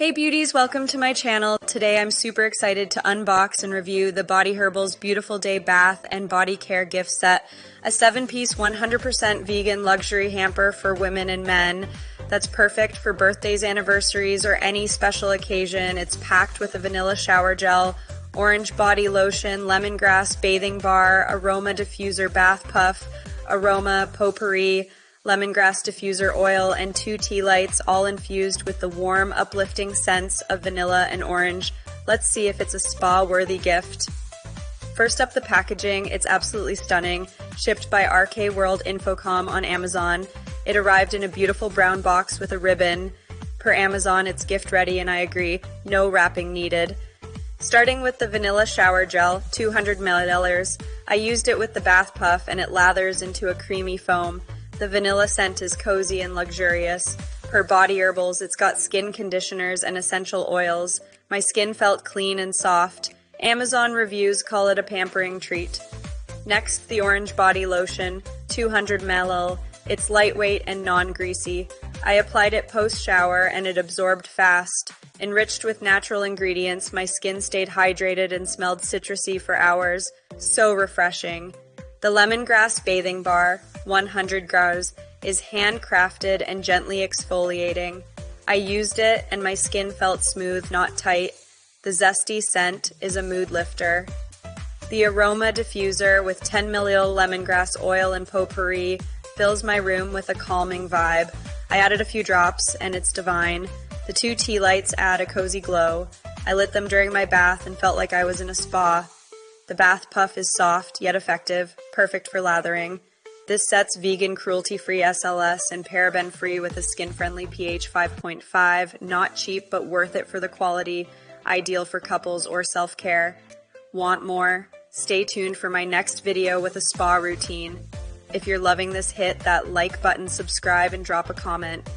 Hey beauties, welcome to my channel. Today I'm super excited to unbox and review the BodyHerbals Beautiful Day Bath and Body Care gift set, a 7-piece 100% vegan luxury hamper for women and men that's perfect for birthdays, anniversaries, or any special occasion. It's packed with a vanilla shower gel, orange body lotion, lemongrass bathing bar, aroma diffuser bath puff, aroma potpourri, lemongrass diffuser oil, and 2 tea lights, all infused with the warm, uplifting scents of vanilla and orange. Let's see if it's a spa-worthy gift. First up, the packaging. It's absolutely stunning. Shipped by RK World Infocom on Amazon. It arrived in a beautiful brown box with a ribbon. Per Amazon, it's gift ready, and I agree, no wrapping needed. Starting with the vanilla shower gel, 200 milliliters. I used it with the bath puff, and it lathers into a creamy foam. The vanilla scent is cozy and luxurious. Per BodyHerbals, it's got skin conditioners and essential oils. My skin felt clean and soft. Amazon reviews call it a pampering treat. Next, the orange body lotion, 200 ml. It's lightweight and non-greasy. I applied it post-shower and it absorbed fast. Enriched with natural ingredients, my skin stayed hydrated and smelled citrusy for hours. So refreshing. The lemongrass bathing bar, 100 grams, is handcrafted and gently exfoliating. I used it and my skin felt smooth, not tight. The zesty scent is a mood lifter. The aroma diffuser with 10 ml lemongrass oil and potpourri fills my room with a calming vibe. I added a few drops and it's divine. The 2 tea lights add a cozy glow. I lit them during my bath and felt like I was in a spa. The bath puff is soft yet effective, perfect for lathering. This set's vegan, cruelty-free SLS and paraben-free with a skin-friendly pH 5.5. Not cheap, but worth it for the quality. Ideal for couples or self-care. Want more? Stay tuned for my next video with a spa routine. If you're loving this, hit that like button, subscribe, and drop a comment.